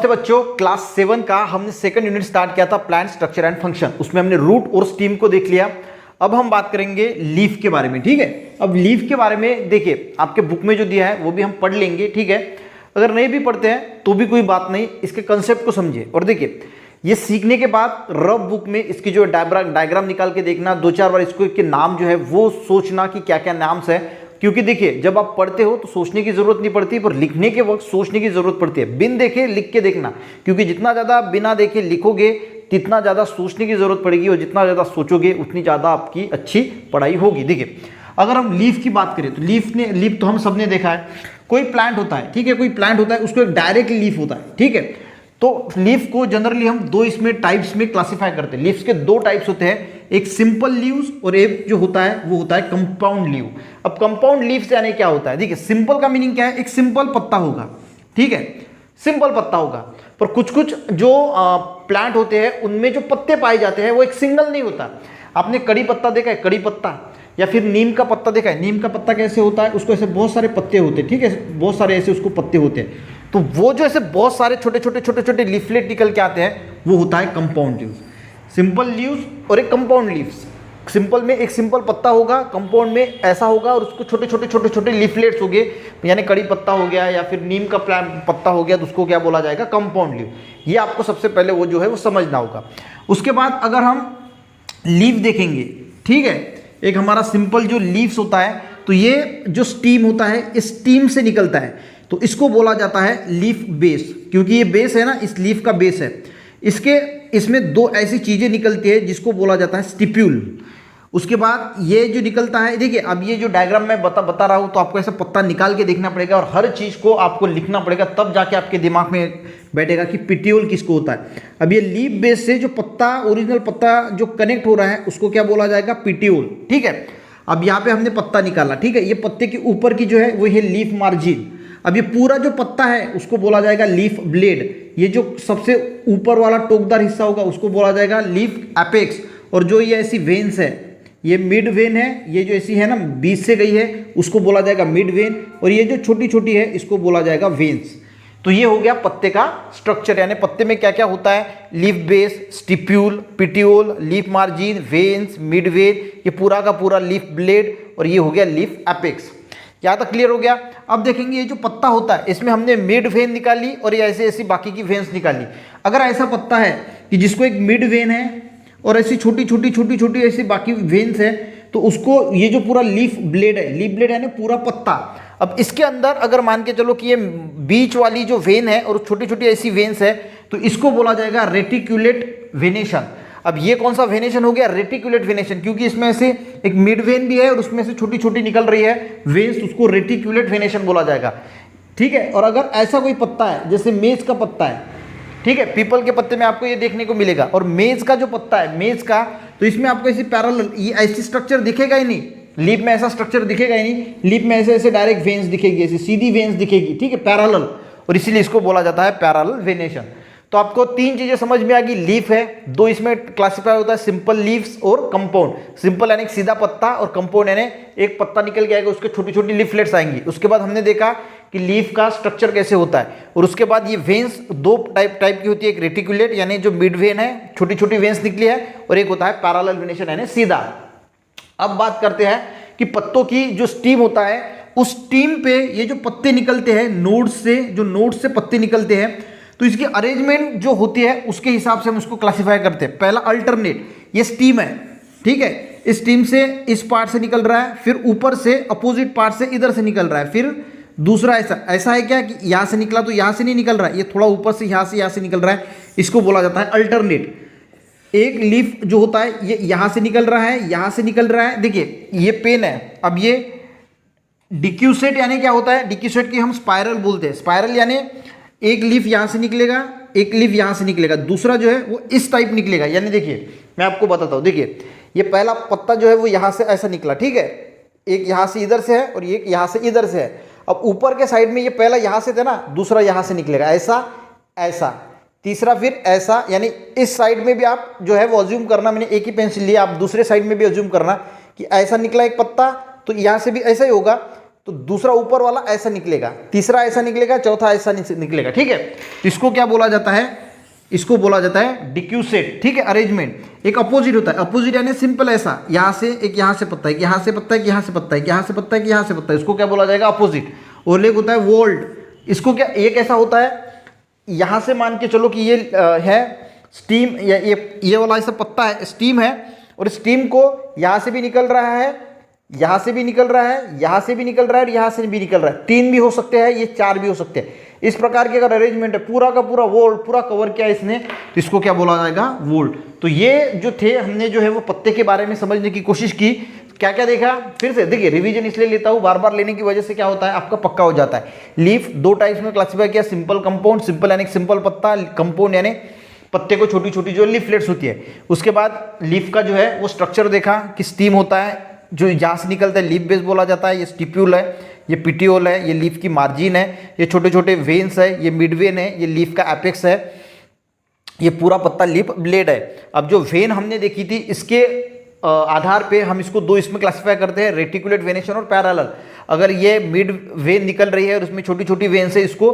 तो बच्चों क्लास 7 का हमने सेकंड यूनिट स्टार्ट किया था प्लांट स्ट्रक्चर एंड फंक्शन। उसमें हमने रूट और स्टीम को देख लिया। अब हम बात करेंगे लीफ के बारे में। ठीक है, अब लीफ के बारे में देखिए आपके बुक में जो दिया है वो भी हम पढ़ लेंगे। ठीक है, अगर नहीं भी पढ़ते हैं तो भी कोई बात नहीं, इसके कंसेप्ट को समझिए। और देखिए ये सीखने के बाद रफ बुक में इसकी जो डायग्राम निकाल के देखना, दो चार बार इसको के नाम जो है वो सोचना कि क्या क्या नाम है। क्योंकि देखिए जब आप पढ़ते हो तो सोचने की जरूरत नहीं पड़ती, पर लिखने के वक्त सोचने की जरूरत पड़ती है। बिन देखे लिख के देखना, क्योंकि जितना ज्यादा आप बिना देखे लिखोगे जितना ज्यादा सोचने की जरूरत पड़ेगी, और जितना ज्यादा सोचोगे उतनी ज्यादा आपकी अच्छी पढ़ाई होगी। देखिए अगर हम लीफ की बात करें तो लीफ तो हम सबने देखा है। कोई प्लांट होता है, ठीक है, कोई प्लांट होता है उसको एक डायरेक्ट लीफ होता है। ठीक है, तो लीफ को जनरली हम दो इसमें टाइप्स में क्लासिफाई करते हैं। लीव्स के दो टाइप्स होते हैं, एक सिंपल लीव्स और एक जो होता है वो होता है कंपाउंड लीव। अब कंपाउंड लीव्स यानी क्या होता है? देखिए सिंपल का मीनिंग क्या है? एक सिंपल पत्ता होगा, ठीक है, सिंपल पत्ता होगा। पर कुछ कुछ जो प्लांट होते हैं उनमें जो पत्ते पाए जाते हैं वो एक सिंगल नहीं होता। आपने कड़ी पत्ता देखा है? कड़ी पत्ता, या फिर नीम का पत्ता देखा है? नीम का पत्ता कैसे होता है? उसको ऐसे बहुत सारे पत्ते होते हैं, ठीक है, बहुत सारे ऐसे उसको पत्ते होते हैं। तो वो जो ऐसे बहुत सारे छोटे छोटे लीफलेट निकल के आते हैं वो होता है कंपाउंड लीव्स। सिंपल लीव्स और एक कंपाउंड लीव्स। सिंपल में एक सिंपल पत्ता होगा, कंपाउंड में ऐसा होगा और उसको छोटे छोटे लीफलेट्स हो गए, यानी कड़ी पत्ता हो गया या फिर नीम का पत्ता हो गया, तो उसको क्या बोला जाएगा? Compound leave. ये आपको सबसे पहले वो जो है वो समझना होगा। उसके बाद अगर हम लीफ देखेंगे, ठीक है, एक हमारा सिंपल जो लीव्स होता है, तो ये जो स्टीम होता है इस स्टीम से निकलता है, तो इसको बोला जाता है लीफ बेस। क्योंकि ये बेस है ना, इस लीफ का बेस है। इसमें दो ऐसी चीजें निकलती है जिसको बोला जाता है स्टिप्यूल। उसके बाद ये जो निकलता है, देखिए अब ये जो डायग्राम मैं बता रहा हूं तो आपको ऐसा पत्ता निकाल के देखना पड़ेगा और हर चीज को आपको लिखना पड़ेगा, तब जाके आपके दिमाग में बैठेगा कि पिट्यूल किसको होता है। अब ये लीफ बेस से जो पत्ता, ओरिजिनल पत्ता जो कनेक्ट हो रहा है उसको क्या बोला जाएगा? पिट्यूल। ठीक है, अब यहाँ पे हमने पत्ता निकाला, ठीक है, ये पत्ते के ऊपर की जो है वो है लीफ मार्जिन। अब ये पूरा जो पत्ता है उसको बोला जाएगा लीफ ब्लेड। ये जो सबसे ऊपर वाला टोकदार हिस्सा होगा उसको बोला जाएगा लीफ एपेक्स। और जो ये ऐसी वेन्स है, ये मिड वेन है, ये जो ऐसी है ना बीच से गई है उसको बोला जाएगा मिड वेन, और ये जो छोटी छोटी है इसको बोला जाएगा वेन्स। तो ये हो गया पत्ते का स्ट्रक्चर, यानी पत्ते में क्या क्या होता है? Leaf base, stipule, petiole, leaf margin, veins, mid vein, ये पूरा का पूरा लीफ ब्लेड, और ये हो गया लीफ एपेक्स। यहाँ तक क्लियर हो गया? अब देखेंगे ये जो पत्ता होता है इसमें हमने मिड वेन निकाली और ये ऐसे ऐसी बाकी की वेन्स निकाली। अगर ऐसा पत्ता है कि जिसको एक मिड वेन है और ऐसी छोटी छोटी ऐसी बाकी वेन्स है, तो उसको ये जो पूरा लीफ ब्लेड है, लीफ ब्लेड है ना पूरा पत्ता। अब इसके अंदर अगर मान के चलो कि ये बीच वाली जो वेन है और छोटी छोटी ऐसी वेन्स है, तो इसको बोला जाएगा रेटिकुलेट वेनेशन। अब ये कौन सा वेनेशन हो गया? रेटिकुलेट वेनेशन, क्योंकि इसमें से एक मिड वेन भी है और उसमें से छोटी छोटी निकल रही है वेन्स, उसको रेटिकुलेट वेनेशन बोला जाएगा। ठीक है, और अगर ऐसा कोई पत्ता है जैसे मेज का पत्ता है, ठीक है, पीपल के पत्ते में आपको ये देखने को मिलेगा, और मेज का जो पत्ता है मेज का, तो इसमें आपको ऐसी पैरेलल ये ऐसी स्ट्रक्चर दिखेगा ही नहीं। लीफ में ऐसा स्ट्रक्चर दिखेगा ही नहीं। लीफ में ऐसे ऐसे डायरेक्ट वेन्स दिखेगी, ऐसी सीधी वेन्स दिखेगी, ठीक है, पैरेलल, और इसीलिए इसको बोला जाता है पैरेलल वेनेशन। तो आपको तीन चीजें समझ में आ गई। लीफ है, दो इसमें क्लासिफाई होता है, सिंपल लीव्स और कंपाउंड। सिंपल यानी सीधा पत्ता, और कंपाउंड यानी एक पत्ता निकल के आएगा उसके छोटी छोटी लीफलेट्स आएंगी। उसके बाद हमने देखा कि लीफ का स्ट्रक्चर कैसे होता है, और उसके बाद ये वेन्स दो टाइप की होती है, एक रेटिकुलेट यानी जो मिड वेन है, छोटी छोटी वेन्स निकली है, और एक होता है पैरेलल वेनेशन यानी सीधा। अब बात करते हैं कि पत्तों की जो स्टीम होता है, उस स्टीम पे ये जो पत्ते निकलते हैं नोड से, जो नोड से पत्ते निकलते हैं, तो इसकी अरेंजमेंट जो होती है उसके हिसाब से हम उसको क्लासिफाई करते हैं। पहला अल्टरनेट, ये स्टीम है, ठीक है, इस स्टीम से इस पार्ट से निकल रहा है, फिर ऊपर से अपोजिट पार्ट से इधर से निकल रहा है, फिर दूसरा ऐसा है क्या कि यहां से निकला तो यहां से नहीं निकल रहा है, ये थोड़ा ऊपर से यहां से निकल रहा है, इसको बोला जाता है अल्टरनेट। एक लीफ जो होता है ये यहां से निकल रहा है, यहां से निकल रहा है। देखिए ये पेन है, अब ये डिक्यूसेट यानी क्या होता है? डिक्यूसेट की हम स्पाइरल बोलते हैं। स्पाइरल यानी एक लीफ यहां से निकलेगा, एक लीफ यहां से निकलेगा, दूसरा जो है वो इस टाइप निकलेगा। यानी देखिए मैं आपको बताता हूं, देखिए ये पहला पत्ता जो है वो यहां से ऐसा निकला, ठीक है, एक यहां से इधर से है और एक यहां से इधर से है। अब ऊपर के साइड में ये पहला यहां से था ना, दूसरा यहां से निकलेगा, ऐसा ऐसा, तीसरा फिर ऐसा। यानी इस साइड में भी आप जो है वो अज्यूम करना, मैंने एक ही पेंसिल लिया, आप दूसरे साइड में भी अज्यूम करना कि ऐसा निकला एक पत्ता, तो यहां से भी ऐसा ही होगा, तो दूसरा ऊपर वाला ऐसा निकलेगा, तीसरा ऐसा निकलेगा, चौथा ऐसा निकलेगा। ठीक है, इसको क्या बोला जाता है, इसको बोला जाता है डिक्यूसेट। ठीक है, अरेंजमेंट। एक अपोजिट होता है, अपोजिट यानी सिंपल ऐसा, यहां से एक, यहां से पत्ता है, यहां से पत्ता है, यहां से पत्ता है, यहां से पत्ता है, यहां से पत्ता है, इसको क्या बोला जाएगा, अपोजिट। और एक होता है वोल्ड, इसको क्या, एक ऐसा होता है, यहां से मान के चलो कि ये है स्टीम, या ये वाला ऐसा पत्ता है, स्टीम है, और स्टीम को यहां से भी निकल रहा है, यहां से भी निकल रहा है, यहां से भी निकल रहा है, और यहां से भी निकल रहा है। 3 भी हो सकते हैं, ये 4 भी हो सकते हैं। इस प्रकार की अगर अरेंजमेंट है, पूरा का पूरा वोल्ट पूरा कवर किया इसने, तो इसको क्या बोला जाएगा, वोल्ट। तो ये जो थे, हमने जो है वो पत्ते के बारे में समझने की कोशिश की। क्या क्या देखा, फिर से देखिए, रिवीजन इसलिए लेता हूं, बार बार लेने की वजह से क्या होता है, आपका पक्का हो जाता है। लीफ 2 टाइप्स में क्लासिफाई किया, सिंपल कंपाउंड, सिंपल यानी सिंपल पत्ता, कंपाउंड यानी पत्ते को छोटी छोटी जो लीफलेट्स होती है। उसके बाद लीफ का जो है वो स्ट्रक्चर देखा कि स्टीम होता है, जो यहाँ से निकलता है लीफ बेस बोला जाता है, ये स्टिप्यूल है, ये पिटियोल है, ये लीफ की मार्जिन है, ये छोटे छोटे वेन्स है, ये मिड वेन है, ये लीफ का एपेक्स है, ये पूरा पत्ता लीफ ब्लेड है। अब जो वेन हमने देखी थी, इसके आधार पे हम इसको 2 इसमें क्लासिफाई करते हैं, रेटिकुलेट वेनेशन और पैरेलल। अगर ये मिड वेन निकल रही है और उसमें छोटी छोटी वेन से, इसको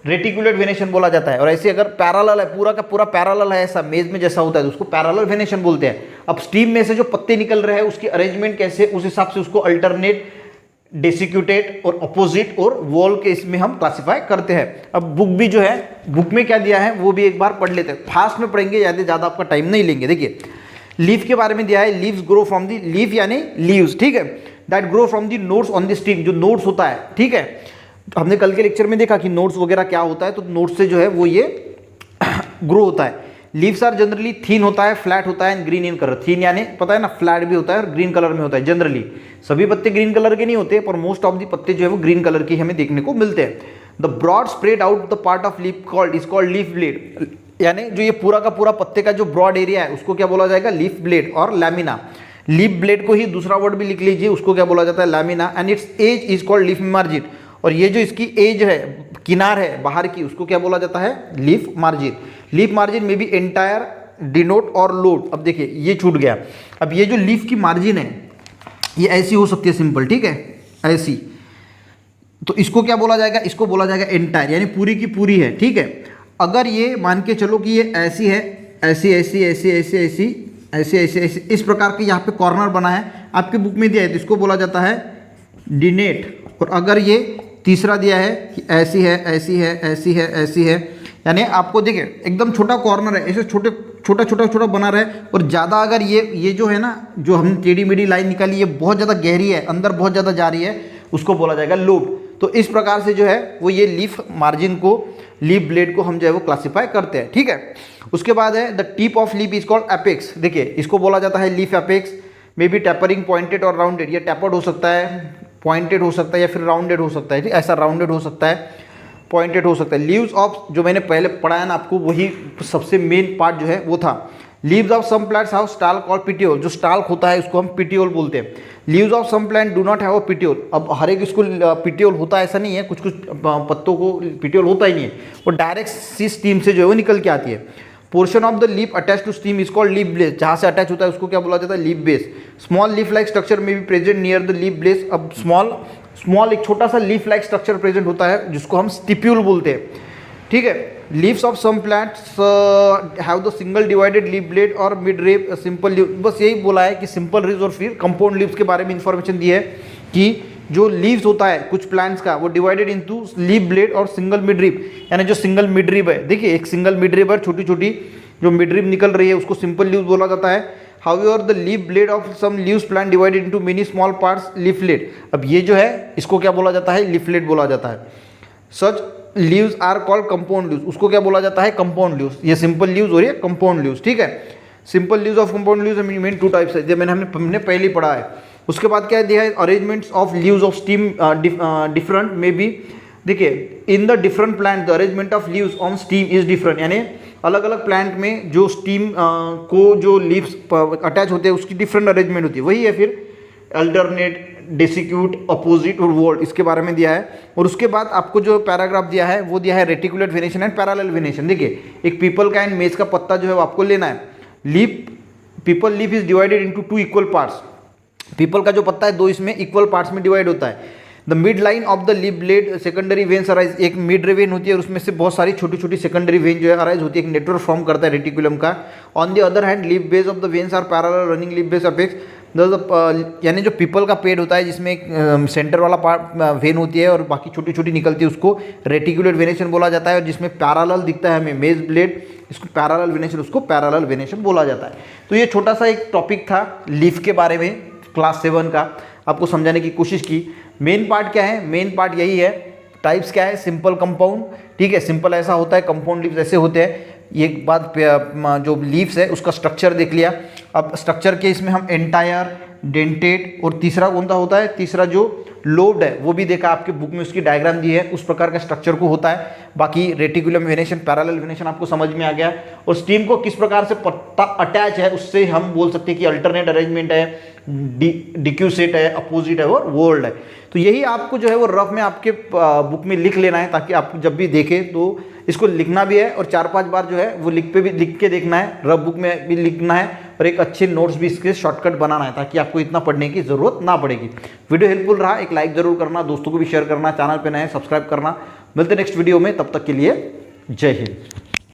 रेटिकुलेट वेनेशन बोला जाता है। और ऐसे अगर पैरेलल है, पूरा का पूरा पैरेलल है, ऐसा मेज में जैसा होता है, तो उसको पैरेलल वेनेशन बोलते हैं। अब स्टीम में से जो पत्ते निकल रहे हैं, उसकी अरेंजमेंट कैसे, उस हिसाब से उसको अल्टरनेट, डेसिक्यूटेड और अपोजिट और वॉल के इसमें हम क्लासिफाई करते हैं। अब बुक भी जो है, बुक में क्या दिया है वो भी एक बार पढ़ लेते हैं, फास्ट में पढ़ेंगे, ज़्यादा आपका टाइम नहीं लेंगे। देखिए, लीफ के बारे में दिया है, leaves grow from the, leaf यानी लीव्स, ठीक है, that grow from the nodes on the steam, जो नोड्स होता है। ठीक है, तो हमने कल के लेक्चर में देखा कि नोड्स वगैरह क्या होता है, तो नोड्स से जो है वो ये ग्रो होता है। लीव्स आर जनरली थीन होता है, फ्लैट होता है, एंड ग्रीन इन कलर। थीन यानी पता है ना, फ्लैट भी होता है और ग्रीन कलर में होता है जनरली। सभी पत्ते ग्रीन कलर के नहीं होते, पर मोस्ट ऑफ दी पत्ते जो है वो ग्रीन कलर के हमें देखने को मिलते हैं। The broad spread out the part of leaf called is called leaf blade, यानी जो ये पूरा का पूरा पत्ते का जो ब्रॉड एरिया है, उसको क्या बोला जाएगा, लीफ ब्लेड और लैमिना। लीफ ब्लेड को ही दूसरा वर्ड भी लिख लीजिए, उसको क्या बोला जाता है, lamina, and its edge is called leaf margin. और ये जो इसकी एज है, किनार है बाहर की, उसको क्या बोला जाता है, लीफ मार्जिन। लीफ मार्जिन में भी एंटायर, डिनोट और लोड। अब देखिए, ये छूट गया। अब ये जो लीफ की मार्जिन है, ये ऐसी हो सकती है सिंपल, ठीक है, ऐसी, तो इसको क्या बोला जाएगा, इसको बोला जाएगा एंटायर, यानी पूरी की पूरी है। ठीक है, अगर ये मान के चलो कि ये ऐसी है, ऐसी ऐसी ऐसी ऐसी ऐसी ऐसे ऐसे ऐसे इस प्रकार के यहाँ पे कॉर्नर बना है, आपके बुक में दिया है, तो इसको बोला जाता है डिनेट। और अगर ये तीसरा दिया है कि ऐसी है, ऐसी है, ऐसी है, ऐसी है, यानी आपको देखिए एकदम छोटा कॉर्नर है, ऐसे छोटे छोटा छोटा छोटा बना रहा है। और ज़्यादा अगर ये जो है ना, जो हम टेढ़ी मेढ़ी लाइन निकाली, ये बहुत ज़्यादा गहरी है, अंदर बहुत ज़्यादा जा रही है, उसको बोला जाएगा लोब। तो इस प्रकार से जो है वो ये लीफ मार्जिन को, लीफ ब्लेड को हम जो है वो क्लासिफाई करते हैं। ठीक है, उसके बाद है the tip of leaf is called apex. देखिए, इसको बोला जाता है leaf apex, may be tapering, pointed और राउंडेड। ये टैपर्ड हो सकता है, पॉइंटेड हो सकता है, या फिर राउंडेड हो सकता है। ऐसा राउंडेड हो सकता है, पॉइंटेड हो सकता है। लीव्स ऑफ, जो मैंने पहले पढ़ाया ना आपको, वही सबसे मेन पार्ट जो है वो था। Leaves of some plants have stalk और पिटियोल, जो स्टाल्क होता है उसको हम पिटियोल बोलते हैं। Leaves of some plant do not have a petiole. अब हर एक इसको पिटियोल होता है ऐसा नहीं है, कुछ कुछ पत्तों को पिटियोल होता ही नहीं है, वो डायरेक्ट सी स्टीम से जो है वो निकल के आती है। Portion of the leaf attach to stem is called leaf base, जहाँ से अटैच होता है उसको क्या बोला जाता है, leaf base. Small leaf like structure में भी present near the leaf base. अब स्मॉल एक छोटा सा लीफ लाइक स्ट्रक्चर प्रेजेंट होता है, जिसको हम स्टिप्यूल बोलते हैं। ठीक है, leaves of some plants have the single divided leaf blade और मिड रेब सिंपल लीव। बस यही बोला है कि सिंपल लीव्स और फिर कंपाउंड लीव्स के बारे में इंफॉर्मेशन दी है कि जो लीव्स होता है कुछ प्लांट्स का, वो डिवाइडेड इनटू लीफ ब्लेड और सिंगल मिड रिब, यानी जो सिंगल मिड रिब है, देखिए एक सिंगल मिड रिब है, छोटी छोटी जो मिड रिब निकल रही है, उसको सिंपल लीव्स बोला जाता है। However the leaf blade of some leaves plant divided into many small parts, leaflet. अब ये जो है इसको क्या बोला जाता है, लीफलेट बोला जाता है। Such leaves are called compound leaves, उसको क्या बोला जाता है, कंपाउंड लीव्स। ये सिंपल लीव्स और ये कंपाउंड लीव्स। ठीक है, simple leaves of compound leaves main 2 types है, जो हमने पहले ही पढ़ा है। उसके बाद क्या दिया है, arrangements of leaves of steam different में भी। देखिए, in the different plant the arrangement of leaves on steam is different, यानी अलग अलग प्लांट में जो स्टीम को जो लीव्स अटैच होते हैं उसकी डिफरेंट अरेंजमेंट होती है। वही है फिर अल्टरनेट, डेसिक्यूट, अपोजिट और वोल्ट, इसके बारे में दिया है। और उसके बाद आपको जो पैराग्राफ दिया है वो दिया है reticulate venation and parallel venation. देखिए, एक पीपल का एंड मेज का पत्ता जो है वो आपको लेना है। People leaf is divided into 2 equal parts. People का जो पत्ता है 2 इसमें इक्वल पार्ट्स में डिवाइड होता है। The mid line of the lip blade secondary veins arise, एक मिड वेन होती है और उसमें से बहुत सारी छोटी छोटी सेकेंडरी वेन जो है अराइज होती है, एक नेटवर्क फॉर्म करता है रेटिकुलम का। On the other hand leaf base of the veins are parallel running leaf base apex, यानी जो पीपल का पेड़ होता है जिसमें एक सेंटर वाला पार्ट वेन होती है और बाकी छोटी छोटी निकलती है, उसको रेटिकुलर वेनेशन बोला जाता है। और जिसमें पैरेलल दिखता है हमें मेज ब्लेड, इसको पैरेलल वेनेशन, उसको पैरेलल वेनेशन बोला जाता है। तो ये छोटा सा एक टॉपिक था लीफ के बारे में क्लास 7 का, आपको समझाने की कोशिश की। मेन पार्ट क्या है, मेन पार्ट यही है, टाइप्स क्या है, सिंपल कंपाउंड, ठीक है, सिंपल ऐसा होता है, कंपाउंड लीव्स ऐसे होते हैं। एक बात जो लीव्स है उसका स्ट्रक्चर देख लिया। अब स्ट्रक्चर के इसमें हम एंटायर, डेंटेड और तीसरा कौन सा होता है, तीसरा जो लोब्ड है वो भी देखा आपके बुक में, उसकी डायग्राम दी है, उस प्रकार का स्ट्रक्चर को होता है। बाकी रेटिकुलम वेनेशन, पैरेलल वेनेशन आपको समझ में आ गया। और स्टीम को किस प्रकार से पत्ता अटैच है उससे हम बोल सकते हैं कि अल्टरनेट अरेंजमेंट है, डिक्यूसेट है, अपोजिट है और वर्ल्ड है। तो यही आपको जो है वो रफ में आपके बुक में लिख लेना है, ताकि आप जब भी देखें तो इसको लिखना भी है और 4-5 बार जो है वो लिख के देखना है, रफ बुक में भी लिखना है और एक अच्छे नोट्स भी इसके शॉर्टकट बनाना है, ताकि आपको इतना पढ़ने की ज़रूरत ना पड़ेगी। वीडियो हेल्पफुल रहा, एक लाइक ज़रूर करना, दोस्तों को भी शेयर करना, चैनल पे नए सब्सक्राइब करना। मिलते हैं नेक्स्ट वीडियो में, तब तक के लिए जय हिंद।